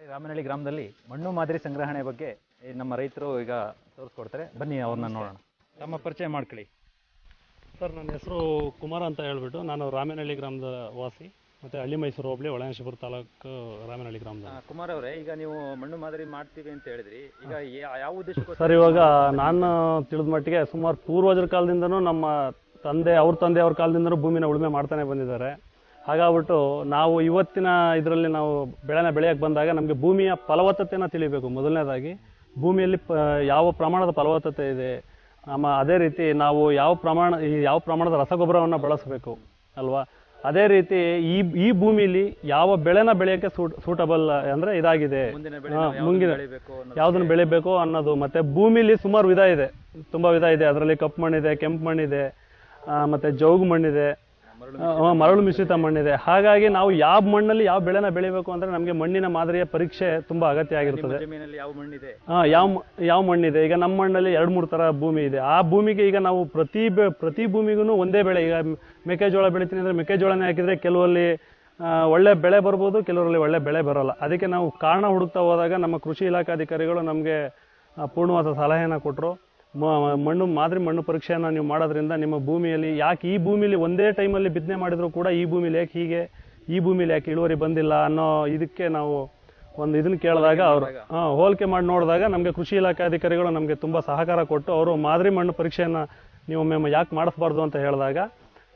ರಾಮನಹಳ್ಳಿ ಗ್ರಾಮದಲ್ಲಿ ಮಣ್ಣು ಮಾದರಿ ಸಂಗ್ರಹಣೆ ಬಗ್ಗೆ ನಮ್ಮ ರೈತರು ಈಗ ತೋರಿಸ್ಕೊಡ್ತಾರೆ. ಬನ್ನಿ ಅವ್ರನ್ನ ನೋಡೋಣ. ತಮ್ಮ ಪರಿಚಯ ಮಾಡ್ಕೊಳ್ಳಿ. ಸರ್, ನನ್ನ ಹೆಸರು ಕುಮಾರ್ ಅಂತ ಹೇಳ್ಬಿಟ್ಟು ನಾನು ರಾಮನಹಳ್ಳಿ ಗ್ರಾಮದ ವಾಸಿ, ಮತ್ತು ಹಳ್ಳಿ ಮೈಸೂರು ಹೋಬಳಿ ಹೊಳೆನರಸೀಪುರ ತಾಲೂಕು ರಾಮನಹಳ್ಳಿ ಗ್ರಾಮದ. ಕುಮಾರ್ ಅವರೇ, ಈಗ ನೀವು ಮಣ್ಣು ಮಾದರಿ ಮಾಡ್ತೀವಿ ಅಂತ ಹೇಳಿದ್ರಿ, ಈಗ ಯಾವ ಉದ್ದೇಶಕ್ಕೆ? ಸರ್, ಇವಾಗ ನಾನು ತಿಳಿದ ಮಟ್ಟಿಗೆ ಸುಮಾರು ಪೂರ್ವಜರ ಕಾಲದಿಂದನೂ ನಮ್ಮ ಅವ್ರ ಕಾಲದಿಂದನೂ ಭೂಮಿನ ಉಳುಮೆ ಮಾಡ್ತಾನೆ ಬಂದಿದ್ದಾರೆ. ಹಾಗಾಗ್ಬಿಟ್ಟು ನಾವು ಇವತ್ತಿನ ಇದರಲ್ಲಿ ನಾವು ಬೆಳೆಯಕ್ಕೆ ಬಂದಾಗ ನಮಗೆ ಭೂಮಿಯ ಫಲವತ್ತತೆಯನ್ನು ತಿಳಿಬೇಕು. ಮೊದಲನೇದಾಗಿ ಭೂಮಿಯಲ್ಲಿ ಯಾವ ಪ್ರಮಾಣದ ಫಲವತ್ತತೆ ಇದೆ, ಅದೇ ರೀತಿ ನಾವು ಯಾವ ಪ್ರಮಾಣದ ರಸಗೊಬ್ಬರವನ್ನು ಬಳಸಬೇಕು ಅಲ್ವಾ. ಅದೇ ರೀತಿ ಈ ಭೂಮಿಲಿ ಯಾವ ಬೆಳೆನ ಬೆಳೆಯೋಕ್ಕೆ ಸೂಟಬಲ್ ಅಂದರೆ ಇದಾಗಿದೆ, ಮುಂದಿನ ಯಾವುದನ್ನು ಬೆಳಿಬೇಕು ಅನ್ನೋದು. ಮತ್ತೆ ಭೂಮಿಲಿ ಸುಮಾರು ವಿಧ ಇದೆ, ತುಂಬ ವಿಧ ಇದೆ. ಅದರಲ್ಲಿ ಕಪ್ಪು ಮಣ್ಣಿದೆ, ಕೆಂಪು ಮಣ್ಣಿದೆ, ಮತ್ತೆ ಜೌಗು ಮಣ್ಣಿದೆ, ಮರಳು ಮಿಶ್ರಿತ ಮಣ್ಣಿದೆ. ಹಾಗಾಗಿ ನಾವು ಯಾವ ಮಣ್ಣಲ್ಲಿ ಯಾವ ಬೆಳೆನ ಬೆಳಿಬೇಕು ಅಂದ್ರೆ ನಮಗೆ ಮಣ್ಣಿನ ಮಾದರಿಯ ಪರೀಕ್ಷೆ ತುಂಬಾ ಅಗತ್ಯ ಆಗಿರ್ತದೆ. ಯಾವ ಮಣ್ಣಿದೆ, ಈಗ ನಮ್ಮ ಮಣ್ಣಲ್ಲಿ 2-3 ತರ ಭೂಮಿ ಇದೆ. ಆ ಭೂಮಿಗೆ ಈಗ ನಾವು ಪ್ರತಿ ಭೂಮಿಗೂ ಒಂದೇ ಬೆಳೆ, ಈಗ ಮೆಕ್ಕೆಜೋಳ ಬೆಳಿತೀನಿ ಅಂದ್ರೆ ಮೆಕ್ಕೆಜೋಳನೇ ಹಾಕಿದ್ರೆ ಕೆಲವಲ್ಲಿ ಒಳ್ಳೆ ಬೆಳೆ ಬರ್ಬೋದು, ಕೆಲವರಲ್ಲಿ ಒಳ್ಳೆ ಬೆಳೆ ಬರೋಲ್ಲ. ಅದಕ್ಕೆ ನಾವು ಕಾರಣ ಹುಡುಕ್ತಾ ಹೋದಾಗ ನಮ್ಮ ಕೃಷಿ ಇಲಾಖಾಧಿಕಾರಿಗಳು ನಮಗೆ ಪೂರ್ಣವಾದ ಸಲಹೆನ ಕೊಟ್ಟರು. ಮಣ್ಣು ಪರೀಕ್ಷೆಯನ್ನು ನೀವು ಮಾಡೋದ್ರಿಂದ ನಿಮ್ಮ ಭೂಮಿಯಲ್ಲಿ ಯಾಕೆ ಈ ಭೂಮಿಲಿ ಒಂದೇ ಟೈಮಲ್ಲಿ ಬಿತ್ತನೆ ಮಾಡಿದ್ರು ಕೂಡ ಈ ಭೂಮಿಲಿ ಯಾಕೆ ಇಳುವರಿ ಬಂದಿಲ್ಲ ಅನ್ನೋ ಇದಕ್ಕೆ ನಾವು ಒಂದು ಇದನ್ನ ಕೇಳಿದಾಗ ಅವರು ಹೋಲಿಕೆ ಮಾಡಿ ನೋಡಿದಾಗ ನಮಗೆ ಕೃಷಿ ಇಲಾಖೆ ಅಧಿಕಾರಿಗಳು ನಮಗೆ ತುಂಬಾ ಸಹಕಾರ ಕೊಟ್ಟು ಅವರು ಮಾದರಿ ಮಣ್ಣು ಪರೀಕ್ಷೆಯನ್ನು ನೀವು ಒಮ್ಮೆ ಯಾಕೆ ಮಾಡಿಸ್ಬಾರ್ದು ಅಂತ ಹೇಳಿದಾಗ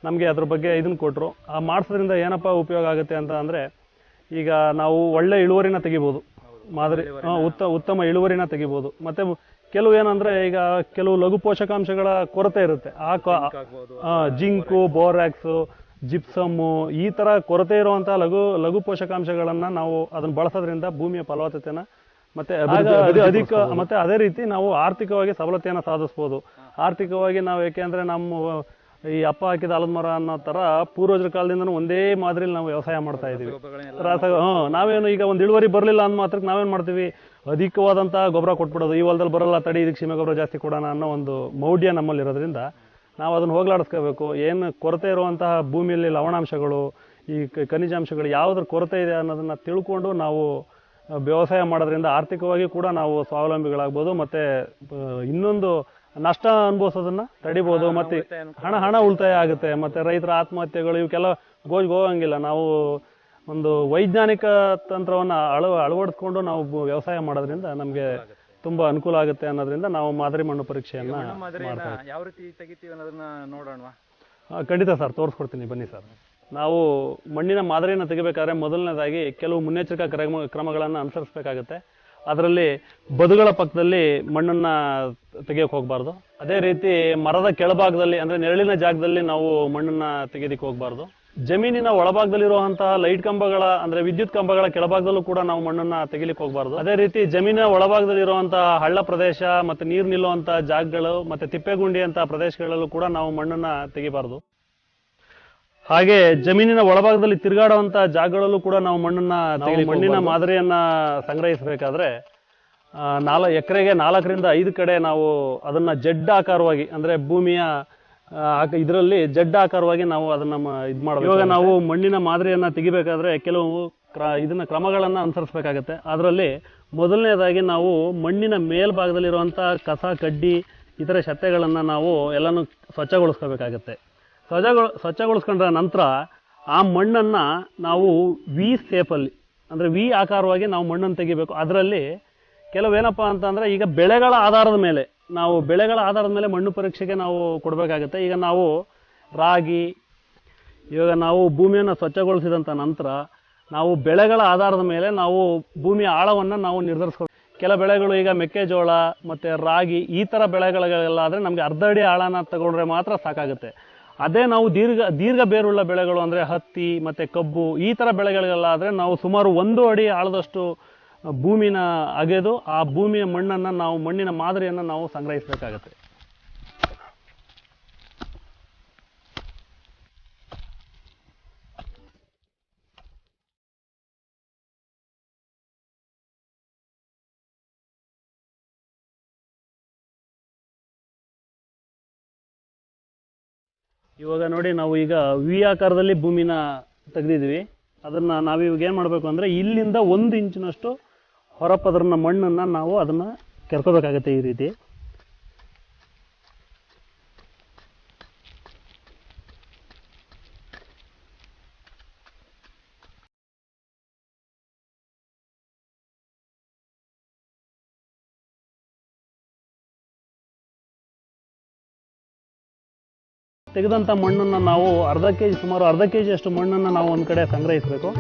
ನಮಗೆ ಅದ್ರ ಬಗ್ಗೆ ಇದನ್ನ ಕೊಟ್ಟರು. ಆ ಮಾಡಿಸೋದ್ರಿಂದ ಏನಪ್ಪ ಉಪಯೋಗ ಆಗುತ್ತೆ ಅಂತ ಅಂದ್ರೆ, ಈಗ ನಾವು ಒಳ್ಳೆ ಇಳುವರಿನ ತೆಗಿಬೋದು, ಉತ್ತಮ ಇಳುವರಿನ ತೆಗಿಬೋದು. ಮತ್ತೆ ಕೆಲವು ಏನಂದ್ರೆ, ಈಗ ಕೆಲವು ಲಘು ಪೋಷಕಾಂಶಗಳ ಕೊರತೆ ಇರುತ್ತೆ. ಜಿಂಕು, ಬೋರಾಕ್ಸ್, ಜಿಪ್ಸಮ್ಮು, ಈ ತರ ಕೊರತೆ ಇರುವಂತಹ ಲಘು ಪೋಷಕಾಂಶಗಳನ್ನ ನಾವು ಅದನ್ನ ಬಳಸೋದ್ರಿಂದ ಭೂಮಿಯ ಫಲವತ್ತತೆನ ಮತ್ತೆ ಅಧಿಕ, ಮತ್ತೆ ಅದೇ ರೀತಿ ನಾವು ಆರ್ಥಿಕವಾಗಿ ಸಬಲತೆಯನ್ನ ಸಾಧಿಸಬಹುದು. ಆರ್ಥಿಕವಾಗಿ ನಾವು ಯಾಕೆಂದ್ರೆ ನಮ್ಮ ಈ ಅಪ್ಪ ಹಾಕಿದ ಆಲದ ಮರ ಅನ್ನೋ ತರ ಪೂರ್ವಜರ ಕಾಲದಿಂದನೂ ಒಂದೇ ಮಾದರಿಲಿ ನಾವು ವ್ಯವಸಾಯ ಮಾಡ್ತಾ ಇದೀವಿ. ನಾವೇನು ಈಗ ಒಂದು ಇಳುವರಿ ಬರಲಿಲ್ಲ ಅಂದ ಮಾತ್ರಕ್ಕೆ ನಾವೇನ್ ಮಾಡ್ತೀವಿ, ಅಧಿಕವಾದಂತಹ ಗೊಬ್ಬರ ಕೊಟ್ಬಿಡೋದು. ಈ ಹೊಲದಲ್ಲಿ ಬರಲ್ಲ, ತಡಿ ಇದಕ್ಕೆ ಸೀಮೆ ಗೊಬ್ಬರ ಜಾಸ್ತಿ ಕೊಡೋಣ ಅನ್ನೋ ಒಂದು ಮೌಢ್ಯ ನಮ್ಮಲ್ಲಿ ಇರೋದ್ರಿಂದ ನಾವು ಅದನ್ನು ಹೋಗ್ಲಾಡಿಸ್ಕೋಬೇಕು. ಏನು ಕೊರತೆ ಇರುವಂತಹ ಭೂಮಿಯಲ್ಲಿ ಲವಣಾಂಶಗಳು, ಈ ಖನಿಜಾಂಶಗಳು ಯಾವುದ್ರ ಕೊರತೆ ಇದೆ ಅನ್ನೋದನ್ನ ತಿಳ್ಕೊಂಡು ನಾವು ವ್ಯವಸಾಯ ಮಾಡೋದ್ರಿಂದ ಆರ್ಥಿಕವಾಗಿ ಕೂಡ ನಾವು ಸ್ವಾವಲಂಬಿಗಳಾಗ್ಬೋದು. ಮತ್ತೆ ಇನ್ನೊಂದು ನಷ್ಟ ಅನುಭವಿಸೋದನ್ನ ತಡಿಬಹುದು. ಮತ್ತೆ ಹಣ ಉಳಿತಾಯ ಆಗುತ್ತೆ. ಮತ್ತೆ ರೈತರ ಆತ್ಮಹತ್ಯೆಗಳು ಇವಕ್ಕೆಲ್ಲ ಹೋಗಂಗಿಲ್ಲ. ನಾವು ಒಂದು ವೈಜ್ಞಾನಿಕ ತಂತ್ರವನ್ನ ಅಳವಡಿಸ್ಕೊಂಡು ನಾವು ವ್ಯವಸಾಯ ಮಾಡೋದ್ರಿಂದ ನಮ್ಗೆ ತುಂಬಾ ಅನುಕೂಲ ಆಗುತ್ತೆ ಅನ್ನೋದ್ರಿಂದ ನಾವು ಮಾದರಿ ಮಣ್ಣು ಪರೀಕ್ಷೆಯನ್ನ ಯಾವ ರೀತಿ ತೆಗಿತೀವಿ ಅನ್ನೋದನ್ನ ನೋಡೋಣ. ಖಂಡಿತ ಸರ್, ತೋರಿಸ್ಕೊಡ್ತೀನಿ, ಬನ್ನಿ ಸರ್. ನಾವು ಮಣ್ಣಿನ ಮಾದರಿಯನ್ನು ತೆಗಿಬೇಕಾದ್ರೆ ಮೊದಲನೇದಾಗಿ ಕೆಲವು ಮುನ್ನೆಚ್ಚರಿಕಾ ಕ್ರಮಗಳನ್ನು ಅನುಸರಿಸಬೇಕಾಗುತ್ತೆ. ಅದರಲ್ಲಿ ಬದುಗಳ ಪಕ್ಕದಲ್ಲಿ ಮಣ್ಣನ್ನ ತೆಗಿಯೋಕೆ ಹೋಗ್ಬಾರ್ದು. ಅದೇ ರೀತಿ ಮರದ ಕೆಳಭಾಗದಲ್ಲಿ ಅಂದ್ರೆ ನೆರಳಿನ ಜಾಗದಲ್ಲಿ ನಾವು ಮಣ್ಣನ್ನ ತೆಗೆಯೋದಕ್ಕೆ ಹೋಗ್ಬಾರ್ದು. ಜಮೀನಿನ ಒಳಭಾಗದಲ್ಲಿರುವಂತಹ ಲೈಟ್ ಕಂಬಗಳ ಅಂದ್ರೆ ವಿದ್ಯುತ್ ಕಂಬಗಳ ಕೆಳಭಾಗದಲ್ಲೂ ಕೂಡ ನಾವು ಮಣ್ಣನ್ನ ತೆಗಿಲಿಕ್ಕೆ ಹೋಗ್ಬಾರ್ದು. ಅದೇ ರೀತಿ ಜಮೀನಿನ ಒಳಭಾಗದಲ್ಲಿರುವಂತಹ ಹಳ್ಳ ಪ್ರದೇಶ ಮತ್ತೆ ನೀರು ನಿಲ್ಲುವಂತಹ ಜಾಗಗಳು ಮತ್ತೆ ತಿಪ್ಪೆಗುಂಡಿಯಂತಹ ಪ್ರದೇಶಗಳಲ್ಲೂ ಕೂಡ ನಾವು ಮಣ್ಣನ್ನ ತೆಗಿಬಾರ್ದು. ಹಾಗೆ ಜಮೀನಿನ ಒಳಭಾಗದಲ್ಲಿ ತಿರುಗಾಡುವಂತಹ ಜಾಗಗಳಲ್ಲೂ ಕೂಡ ನಾವು ಮಣ್ಣಿನ ಮಾದರಿಯನ್ನ ಸಂಗ್ರಹಿಸಬೇಕಾದ್ರೆ ಎಕರೆಗೆ 4ರಿಂದ 5 ಕಡೆ ನಾವು ಅದನ್ನ ಜಡ್ ಆಕಾರವಾಗಿ ಅಂದ್ರೆ ಭೂಮಿಯ ಇದರಲ್ಲಿ ಜಡ್ ಆಕಾರವಾಗಿ ನಾವು ಅದನ್ನ ಇದು ಮಾಡಬೇಕು. ಇವಾಗ ನಾವು ಮಣ್ಣಿನ ಮಾದರಿಯನ್ನ ತೆಗಿಬೇಕಾದ್ರೆ ಕೆಲವು ಕ್ರಮಗಳನ್ನ ಅನುಸರಿಸಬೇಕಾಗತ್ತೆ. ಅದರಲ್ಲಿ ಮೊದಲನೇದಾಗಿ ನಾವು ಮಣ್ಣಿನ ಮೇಲ್ಭಾಗದಲ್ಲಿರುವಂತಹ ಕಸ, ಕಡ್ಡಿ, ಇತರೆ ಶೆತ್ತೆಗಳನ್ನ ನಾವು ಎಲ್ಲಾನು ಸ್ವಚ್ಛಗೊಳಿಸ್ಕೋಬೇಕಾಗತ್ತೆ. ಸ್ವಚ್ಛಗೊಳಿಸ್ಕೊಂಡ್ರ ನಂತರ ಆ ಮಣ್ಣನ್ನ ನಾವು ವಿ ಸೇಪಲ್ಲಿ ಅಂದ್ರೆ ವಿ ಆಕಾರವಾಗಿ ನಾವು ಮಣ್ಣನ್ನು ತೆಗಿಬೇಕು. ಅದರಲ್ಲಿ ಕೆಲವೇನಪ್ಪ ಅಂತಂದ್ರೆ, ಈಗ ಬೆಳೆಗಳ ಆಧಾರದ ಮೇಲೆ ಮಣ್ಣು ಪರೀಕ್ಷೆಗೆ ನಾವು ಕೊಡಬೇಕಾಗತ್ತೆ. ಈಗ ನಾವು ಇವಾಗ ನಾವು ಭೂಮಿಯನ್ನು ಸ್ವಚ್ಛಗೊಳಿಸಿದಂತ ನಂತರ ನಾವು ಬೆಳೆಗಳ ಆಧಾರದ ಮೇಲೆ ನಾವು ಭೂಮಿಯ ಆಳವನ್ನ ನಾವು ನಿರ್ಧರಿಸ್ಕೊ. ಕೆಲ ಬೆಳೆಗಳು, ಈಗ ಮೆಕ್ಕೆಜೋಳ ಮತ್ತೆ ರಾಗಿ ಈ ತರ ಬೆಳೆಗಳಿಗೆಲ್ಲ ಆದ್ರೆ ನಮ್ಗೆ 1/2 ಅಡಿ ಆಳನ ತಗೊಂಡ್ರೆ ಮಾತ್ರ ಸಾಕಾಗುತ್ತೆ. ಅದೇ ನಾವು ದೀರ್ಘ ಬೇರುಳ್ಳ ಬೆಳೆಗಳು ಅಂದ್ರೆ ಹತ್ತಿ ಮತ್ತೆ ಕಬ್ಬು ಈ ತರ ಬೆಳೆಗಳಿಗೆಲ್ಲ ಆದ್ರೆ ನಾವು ಸುಮಾರು 1 ಅಡಿ ಆಳದಷ್ಟು ಭೂಮಿನ ಅಗೆದು ಆ ಭೂಮಿಯ ಮಣ್ಣಿನ ಮಾದರಿಯನ್ನ ನಾವು ಸಂಗ್ರಹಿಸಬೇಕಾಗತ್ತೆ. ಇವಾಗ ನೋಡಿ, ನಾವು ಈಗ ವಿ ಆಕಾರದಲ್ಲಿ ಭೂಮಿನ ತೆಗೆದಿದ್ವಿ. ಅದನ್ನ ನಾವಿವಾಗ ಏನ್ ಮಾಡ್ಬೇಕು ಅಂದ್ರೆ, ಇಲ್ಲಿಂದ 1 ಇಂಚಿನಷ್ಟು ಹೊರಪದರನ ಮಣ್ಣನ್ನು ನಾವು ಅದನ್ನು ಕೆರ್ಕೋಬೇಕಾಗತ್ತೆ ಈ ರೀತಿ. ತೆಗೆದಂಥ ಮಣ್ಣನ್ನು ನಾವು ಸುಮಾರು ಅರ್ಧ ಕೆ ಜಿಯಷ್ಟು ಮಣ್ಣನ್ನು ನಾವು ಒಂದು ಕಡೆ ಸಂಗ್ರಹಿಸಬೇಕು.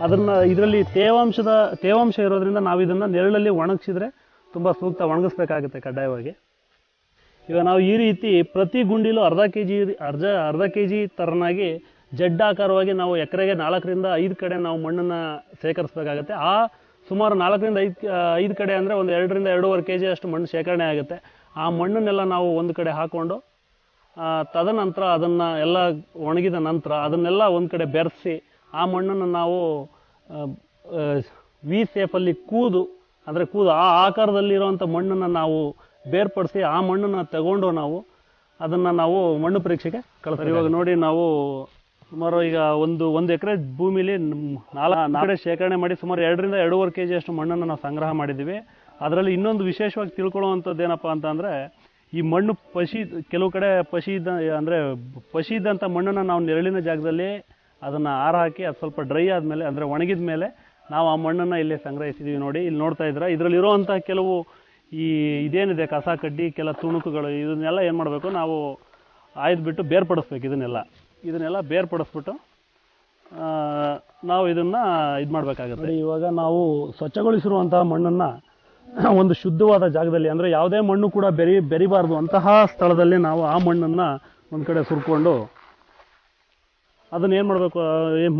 ಅದನ್ನು ಇದರಲ್ಲಿ ತೇವಾಂಶ ಇರೋದ್ರಿಂದ ನಾವು ಇದನ್ನು ನೆರಳಲ್ಲಿ ಒಣಗಿಸಿದ್ರೆ ತುಂಬ ಸೂಕ್ತ, ಒಣಗಿಸ್ಬೇಕಾಗುತ್ತೆ ಕಡ್ಡಾಯವಾಗಿ. ಈಗ ನಾವು ಈ ರೀತಿ ಪ್ರತಿ ಗುಂಡಿಲೂ ಅರ್ಧ ಕೆ ಜಿ ಥರನಾಗಿ ಜಡ್ಡಾಕಾರವಾಗಿ ನಾವು ಎಕರೆಗೆ 4ರಿಂದ 5 ಕಡೆ ನಾವು ಮಣ್ಣನ್ನು ಶೇಖರಿಸಬೇಕಾಗತ್ತೆ. ಆ ಸುಮಾರು 4ರಿಂದ 5 ಕಡೆ ಅಂದರೆ ಒಂದು 2ರಿಂದ 2.5 ಕೆ ಜಿಯಷ್ಟು ಮಣ್ಣು ಶೇಖರಣೆ ಆಗುತ್ತೆ. ಆ ಮಣ್ಣನ್ನೆಲ್ಲ ನಾವು ಒಂದು ಕಡೆ ಹಾಕ್ಕೊಂಡು ತದನಂತರ ಅದನ್ನು ಎಲ್ಲ ಒಣಗಿದ ನಂತರ ಅದನ್ನೆಲ್ಲ ಒಂದು ಕಡೆ ಬೆರೆಸಿ ಆ ಮಣ್ಣನ್ನು ನಾವು ವಿ ಸೇಫಲ್ಲಿ ಕೂದು ಆ ಆಕಾರದಲ್ಲಿರುವಂಥ ಮಣ್ಣನ್ನು ನಾವು ಬೇರ್ಪಡಿಸಿ ಆ ಮಣ್ಣನ್ನು ತಗೊಂಡು ಅದನ್ನು ನಾವು ಮಣ್ಣು ಪರೀಕ್ಷೆಗೆ ಕಳಿಸ್ತೀವಿ. ಇವಾಗ ನೋಡಿ, ನಾವು ಸುಮಾರು ಈಗ ಒಂದು ಎಕರೆ ಭೂಮಿಲಿ 4 ಕಡೆ ಶೇಖರಣೆ ಮಾಡಿ ಸುಮಾರು 2ರಿಂದ 2.5 ಕೆ ಜಿಯಷ್ಟು ಮಣ್ಣನ್ನು ನಾವು ಸಂಗ್ರಹ ಮಾಡಿದ್ದೀವಿ. ಅದರಲ್ಲಿ ಇನ್ನೊಂದು ವಿಶೇಷವಾಗಿ ತಿಳ್ಕೊಳ್ಳುವಂಥದ್ದು ಏನಪ್ಪ ಅಂತಂದರೆ, ಈ ಮಣ್ಣು ಕೆಲವು ಕಡೆ ಪಶಿ ಇದ್ದಂಥ ಮಣ್ಣನ್ನು ನಾವು ನೆರಳಿನ ಜಾಗದಲ್ಲಿ ಅದನ್ನು ಆರ ಹಾಕಿ ಅದು ಸ್ವಲ್ಪ ಡ್ರೈ ಆದಮೇಲೆ ಅಂದರೆ ಒಣಗಿದ ಮೇಲೆ ನಾವು ಆ ಮಣ್ಣನ್ನು ಇಲ್ಲೇ ಸಂಗ್ರಹಿಸಿದ್ದೀವಿ. ನೋಡಿ, ಇಲ್ಲಿ ನೋಡ್ತಾ ಇದ್ದೀರಾ, ಇದರಲ್ಲಿರುವಂಥ ಕೆಲವು ಇದೇನಿದೆ ಕಸ ಕಡ್ಡಿ, ಕೆಲ ತುಣುಕುಗಳು, ಇದನ್ನೆಲ್ಲ ಏನು ಮಾಡಬೇಕು, ನಾವು ಆಯ್ದುಬಿಟ್ಟು ಬೇರ್ಪಡಿಸ್ಬೇಕು. ಇದನ್ನೆಲ್ಲ ಬೇರ್ಪಡಿಸ್ಬಿಟ್ಟು ನಾವು ಇದನ್ನು ಇದು ಮಾಡಬೇಕಾಗುತ್ತೆ. ಇವಾಗ ನಾವು ಸ್ವಚ್ಛಗೊಳಿಸಿರುವಂತಹ ಮಣ್ಣನ್ನು ಒಂದು ಶುದ್ಧವಾದ ಜಾಗದಲ್ಲಿ, ಅಂದರೆ ಯಾವುದೇ ಮಣ್ಣು ಕೂಡ ಬೆರಿಬಾರ್ದು ಅಂತಹ ಸ್ಥಳದಲ್ಲಿ ನಾವು ಆ ಮಣ್ಣನ್ನು ಒಂದು ಕಡೆ ಸುರ್ಕೊಂಡು ಅದನ್ನು ಏನು ಮಾಡಬೇಕು,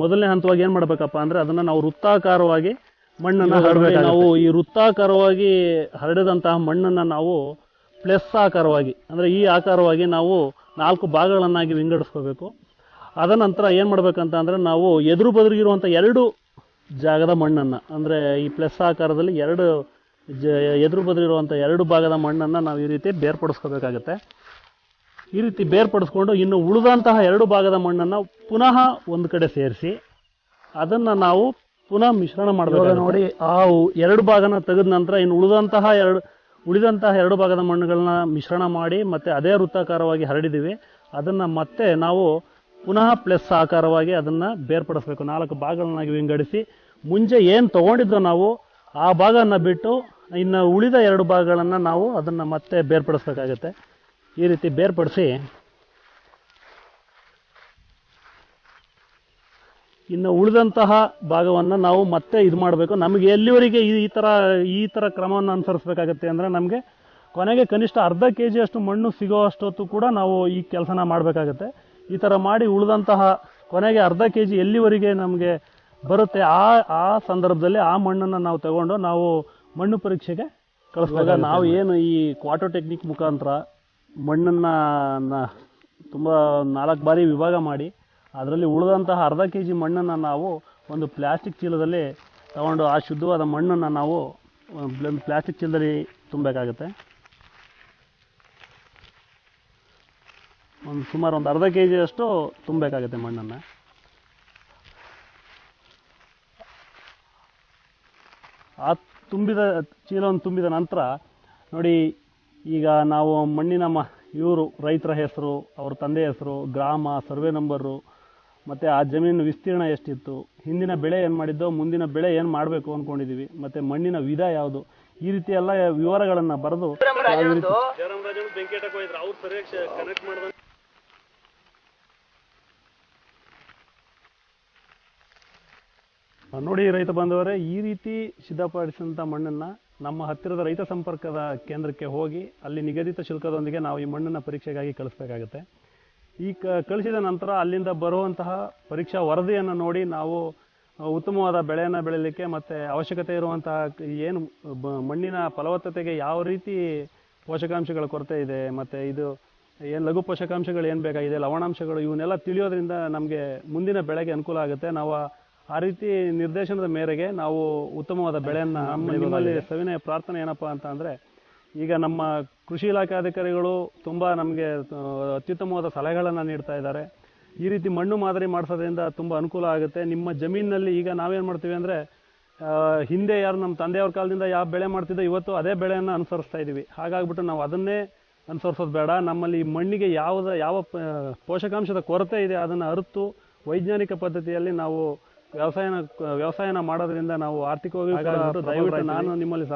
ಮೊದಲನೇ ಹಂತವಾಗಿ ಏನು ಮಾಡಬೇಕಪ್ಪ ಅಂದರೆ ಅದನ್ನು ನಾವು ವೃತ್ತಾಕಾರವಾಗಿ ಮಣ್ಣನ್ನು ಹರಡಬೇಕು. ನಾವು ಈ ವೃತ್ತಾಕಾರವಾಗಿ ಹರಡಿದಂತಹ ಮಣ್ಣನ್ನು ನಾವು ಪ್ಲಸ್ ಆಕಾರವಾಗಿ, ಅಂದರೆ ಈ ಆಕಾರವಾಗಿ ನಾವು 4 ಭಾಗಗಳನ್ನಾಗಿ ವಿಂಗಡಿಸ್ಕೋಬೇಕು. ಅದನಂತರ ಏನು ಮಾಡಬೇಕಂತ ಅಂದರೆ ನಾವು ಎದುರು ಬದುರಿಗಿರುವಂಥ 2 ಜಾಗದ ಮಣ್ಣನ್ನು, ಅಂದರೆ ಈ ಪ್ಲಸ್ ಆಕಾರದಲ್ಲಿ ಎದುರು ಬದುರಿರುವಂಥ 2 ಭಾಗದ ಮಣ್ಣನ್ನು ನಾವು ಈ ರೀತಿ ಬೇರ್ಪಡಿಸ್ಕೋಬೇಕಾಗತ್ತೆ. ಈ ರೀತಿ ಬೇರ್ಪಡಿಸ್ಕೊಂಡು ಇನ್ನು ಉಳಿದಂತಹ 2 ಭಾಗದ ಮಣ್ಣನ್ನು ಪುನಃ ಒಂದು ಕಡೆ ಸೇರಿಸಿ ಅದನ್ನು ನಾವು ಪುನಃ ಮಿಶ್ರಣ ಮಾಡಬೇಕು. ನೋಡಿ, ಆ 2 ಭಾಗನ ತೆಗೆದ ನಂತರ ಇನ್ನು ಉಳಿದಂತಹ 2 ಭಾಗದ ಮಣ್ಣುಗಳನ್ನ ಮಿಶ್ರಣ ಮಾಡಿ ಮತ್ತೆ ಅದೇ ವೃತ್ತಾಕಾರವಾಗಿ ಹರಡಿದ್ದೀವಿ. ಅದನ್ನು ಮತ್ತೆ ನಾವು ಪುನಃ ಪ್ಲಸ್ ಆಕಾರವಾಗಿ ಅದನ್ನು ಬೇರ್ಪಡಿಸ್ಬೇಕು. 4 ಭಾಗಗಳನ್ನಾಗಿ ವಿಂಗಡಿಸಿ ಮುಂಚೆ ಏನು ತೊಗೊಂಡಿದ್ದೋ ನಾವು ಆ ಭಾಗವನ್ನು ಬಿಟ್ಟು ಇನ್ನು ಉಳಿದ 2 ಭಾಗಗಳನ್ನು ನಾವು ಅದನ್ನು ಮತ್ತೆ ಬೇರ್ಪಡಿಸ್ಬೇಕಾಗತ್ತೆ. ಈ ರೀತಿ ಬೇರ್ಪಡಿಸಿ ಇನ್ನು ಉಳಿದಂತಹ ಭಾಗವನ್ನು ನಾವು ಮತ್ತೆ ಇದು ಮಾಡಬೇಕು. ನಮಗೆ ಎಲ್ಲಿವರೆಗೆ ಈ ಥರ ಕ್ರಮವನ್ನು ಅನುಸರಿಸಬೇಕಾಗತ್ತೆ ಅಂದರೆ, ನಮಗೆ ಕೊನೆಗೆ ಕನಿಷ್ಠ ಅರ್ಧ ಕೆ ಜಿಯಷ್ಟು ಮಣ್ಣು ಸಿಗೋ ಅಷ್ಟೊತ್ತು ಕೂಡ ನಾವು ಈ ಕೆಲಸನ ಮಾಡಬೇಕಾಗತ್ತೆ. ಈ ಥರ ಮಾಡಿ ಉಳಿದಂತಹ ಕೊನೆಗೆ ಅರ್ಧ ಕೆ ಜಿ ಎಲ್ಲಿವರೆಗೆ ನಮಗೆ ಬರುತ್ತೆ ಆ ಸಂದರ್ಭದಲ್ಲಿ ಆ ಮಣ್ಣನ್ನು ನಾವು ತಗೊಂಡು ನಾವು ಮಣ್ಣು ಪರೀಕ್ಷೆಗೆ ಕಳಿಸುವಾಗ ನಾವು ಏನು ಈ ಕ್ವಾಟೋ ಟೆಕ್ನಿಕ್ ಮುಖಾಂತರ ಮಣ್ಣನ್ನು ತುಂಬ 4 ಬಾರಿ ವಿಭಾಗ ಮಾಡಿ ಅದರಲ್ಲಿ ಉಳಿದಂತಹ ಅರ್ಧ ಕೆ ಜಿ ಮಣ್ಣನ್ನು ನಾವು ಒಂದು ಪ್ಲಾಸ್ಟಿಕ್ ಚೀಲದಲ್ಲಿ ತಗೊಂಡು ಆ ಶುದ್ಧವಾದ ಮಣ್ಣನ್ನು ನಾವು ಪ್ಲಾಸ್ಟಿಕ್ ಚೀಲದಲ್ಲಿ ತುಂಬಬೇಕಾಗುತ್ತೆ. ಸುಮಾರು ಒಂದು ಅರ್ಧ ಕೆ ಜಿಯಷ್ಟು ತುಂಬಬೇಕಾಗುತ್ತೆ ಮಣ್ಣನ್ನು. ಆ ಚೀಲವನ್ನು ತುಂಬಿದ ನಂತರ ನೋಡಿ, ಈಗ ನಾವು ಮಣ್ಣಿನ ರೈತರ ಹೆಸರು, ಅವ್ರ ತಂದೆ ಹೆಸರು, ಗ್ರಾಮ, ಸರ್ವೆ ನಂಬರು, ಮತ್ತು ಆ ಜಮೀನು ವಿಸ್ತೀರ್ಣ ಎಷ್ಟಿತ್ತು, ಹಿಂದಿನ ಬೆಳೆ ಏನು ಮಾಡಿದ್ದೋ, ಮುಂದಿನ ಬೆಳೆ ಏನು ಮಾಡಬೇಕು ಅಂದ್ಕೊಂಡಿದ್ದೀವಿ, ಮತ್ತು ಮಣ್ಣಿನ ವಿಧ ಯಾವುದು, ಈ ರೀತಿ ಎಲ್ಲ ವಿವರಗಳನ್ನು ಬರೆದು ನೋಡಿ ರೈತ ಬಾಂಧವರೇ, ಈ ರೀತಿ ಸಿದ್ಧಪಡಿಸಿದಂಥ ಮಣ್ಣನ್ನು ನಮ್ಮ ಹತ್ತಿರದ ರೈತ ಸಂಪರ್ಕದ ಕೇಂದ್ರಕ್ಕೆ ಹೋಗಿ ಅಲ್ಲಿ ನಿಗದಿತ ಶುಲ್ಕದೊಂದಿಗೆ ನಾವು ಈ ಮಣ್ಣನ್ನು ಪರೀಕ್ಷೆಗಾಗಿ ಕಳಿಸ್ಬೇಕಾಗತ್ತೆ. ಈ ಕಳಿಸಿದ ನಂತರ ಅಲ್ಲಿಂದ ಬರುವಂತಹ ಪರೀಕ್ಷಾ ವರದಿಯನ್ನು ನೋಡಿ ನಾವು ಉತ್ತಮವಾದ ಬೆಳೆಯನ್ನು ಬೆಳೀಲಿಕ್ಕೆ ಮತ್ತು ಅವಶ್ಯಕತೆ ಇರುವಂತಹ ಏನು ಮಣ್ಣಿನ ಫಲವತ್ತತೆಗೆ ಯಾವ ರೀತಿ ಪೋಷಕಾಂಶಗಳ ಕೊರತೆ ಇದೆ, ಮತ್ತು ಇದು ಏನು ಲಘು ಪೋಷಕಾಂಶಗಳು ಏನು ಬೇಕಾಗಿದೆ, ಲವಣಾಂಶಗಳು, ಇವನ್ನೆಲ್ಲ ತಿಳಿಯೋದ್ರಿಂದ ನಮಗೆ ಮುಂದಿನ ಬೆಳೆಗೆ ಅನುಕೂಲ ಆಗುತ್ತೆ. ನಾವು ಆ ರೀತಿ ನಿರ್ದೇಶನದ ಮೇರೆಗೆ ನಾವು ಉತ್ತಮವಾದ ಬೆಳೆಯನ್ನು ನಿಮ್ಮಲ್ಲಿ ಸವಿನಯ ಪ್ರಾರ್ಥನೆ ಏನಪ್ಪ ಅಂತ ಅಂದರೆ, ಈಗ ನಮ್ಮ ಕೃಷಿ ಇಲಾಖೆ ಅಧಿಕಾರಿಗಳು ತುಂಬ ನಮಗೆ ಅತ್ಯುತ್ತಮವಾದ ಸಲಹೆಗಳನ್ನು ನೀಡ್ತಾ ಇದ್ದಾರೆ. ಈ ರೀತಿ ಮಣ್ಣು ಮಾದರಿ ಮಾಡಿಸೋದ್ರಿಂದ ತುಂಬ ಅನುಕೂಲ ಆಗುತ್ತೆ. ನಿಮ್ಮ ಜಮೀನಿನಲ್ಲಿ ಈಗ ನಾವೇನು ಮಾಡ್ತೀವಿ ಅಂದರೆ, ಹಿಂದೆ ಯಾರು ನಮ್ಮ ತಂದೆಯವ್ರ ಕಾಲದಿಂದ ಯಾವ ಬೆಳೆ ಮಾಡ್ತಿದ್ದೋ ಇವತ್ತು ಅದೇ ಬೆಳೆಯನ್ನು ಅನುಸರಿಸ್ತಾ ಇದ್ದೀವಿ. ಹಾಗಾಗ್ಬಿಟ್ಟು ನಾವು ಅದನ್ನೇ ಅನುಸರಿಸೋದು ಬೇಡ. ನಮ್ಮಲ್ಲಿ ಮಣ್ಣಿಗೆ ಯಾವ ಪೋಷಕಾಂಶದ ಕೊರತೆ ಇದೆ ಅದನ್ನು ಅರಿತು ವೈಜ್ಞಾನಿಕ ಪದ್ಧತಿಯಲ್ಲಿ ನಾವು ವ್ಯವಸಾಯನ ಮಾಡೋದ್ರಿಂದ ನಾವು ಆರ್ಥಿಕವಾಗಿ ದಯವಿಟ್ಟು ನಾನು ನಿಮ್ಮಲ್ಲಿ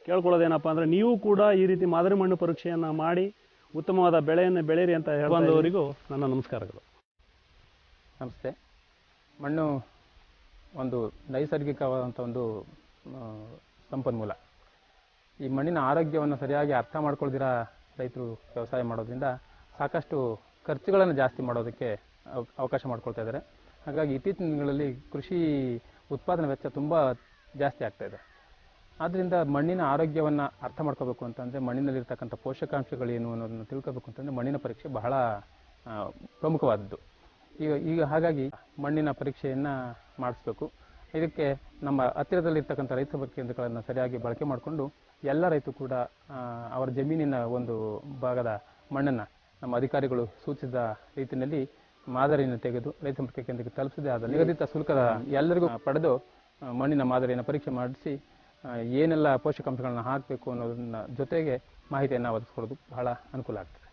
ಕೇಳ್ಕೊಳ್ಳೋದೇನಪ್ಪ ಅಂದರೆ ನೀವು ಕೂಡ ಈ ರೀತಿ ಮಾದರಿ ಮಣ್ಣು ಪರೀಕ್ಷೆಯನ್ನು ಮಾಡಿ ಉತ್ತಮವಾದ ಬೆಳೆಯನ್ನು ಬೆಳೀರಿ ಅಂತ ಹೇಳುವವರಿಗೂ ನನ್ನ ನಮಸ್ಕಾರಗಳು. ನಮಸ್ತೆ. ಮಣ್ಣು ಒಂದು ನೈಸರ್ಗಿಕವಾದಂಥ ಒಂದು ಸಂಪನ್ಮೂಲ. ಈ ಮಣ್ಣಿನ ಆರೋಗ್ಯವನ್ನು ಸರಿಯಾಗಿ ಅರ್ಥ ಮಾಡ್ಕೊಳ್ದಿರ ರೈತರು ವ್ಯವಸಾಯ ಮಾಡೋದ್ರಿಂದ ಸಾಕಷ್ಟು ಖರ್ಚುಗಳನ್ನು ಜಾಸ್ತಿ ಮಾಡೋದಕ್ಕೆ ಅವಕಾಶ ಮಾಡ್ಕೊಳ್ತಾ ಇದ್ದಾರೆ. ಹಾಗಾಗಿ ಇತ್ತೀಚಿನ ದಿನಗಳಲ್ಲಿ ಕೃಷಿ ಉತ್ಪಾದನಾ ವೆಚ್ಚ ತುಂಬ ಜಾಸ್ತಿ ಆಗ್ತಾ ಇದೆ. ಆದ್ದರಿಂದ ಮಣ್ಣಿನ ಆರೋಗ್ಯವನ್ನು ಅರ್ಥ ಮಾಡ್ಕೋಬೇಕು ಅಂತಂದರೆ ಮಣ್ಣಿನಲ್ಲಿರ್ತಕ್ಕಂಥ ಪೋಷಕಾಂಶಗಳೇನು ಅನ್ನೋದನ್ನು ತಿಳ್ಕೋಬೇಕು ಅಂತಂದರೆ ಮಣ್ಣಿನ ಪರೀಕ್ಷೆ ಬಹಳ ಪ್ರಮುಖವಾದದ್ದು. ಈಗ ಹಾಗಾಗಿ ಮಣ್ಣಿನ ಪರೀಕ್ಷೆಯನ್ನು ಮಾಡಿಸ್ಬೇಕು. ಇದಕ್ಕೆ ನಮ್ಮ ಹತ್ತಿರದಲ್ಲಿರ್ತಕ್ಕಂಥ ರೈತ ಸಂಪರ್ಕ ಕೇಂದ್ರಗಳನ್ನು ಸರಿಯಾಗಿ ಬಳಕೆ ಮಾಡಿಕೊಂಡು ಎಲ್ಲ ರೈತರು ಕೂಡ ಅವರ ಜಮೀನಿನ ಒಂದು ಭಾಗದ ಮಣ್ಣನ್ನು ನಮ್ಮ ಅಧಿಕಾರಿಗಳು ಸೂಚಿಸಿದ ರೀತಿಯಲ್ಲಿ ಮಾದರಿಯನ್ನು ತೆಗೆದು ರೈತ ಸಂಪರ್ಕ ಕೇಂದ್ರಕ್ಕೆ ತಲುಪಿಸದೆ ಆದ ನಿಗದಿತ ಶುಲ್ಕದ ಎಲ್ಲರಿಗೂ ಪಡೆದು ಮಣ್ಣಿನ ಮಾದರಿಯನ್ನು ಪರೀಕ್ಷೆ ಮಾಡಿಸಿ ಏನೆಲ್ಲ ಪೋಷಕಾಂಶಗಳನ್ನ ಹಾಕಬೇಕು ಅನ್ನೋದನ್ನ ಜೊತೆಗೆ ಮಾಹಿತಿಯನ್ನು ಒದಗಿಸ್ಕೊಳ್ಳೋದು ಬಹಳ ಅನುಕೂಲ ಆಗ್ತದೆ.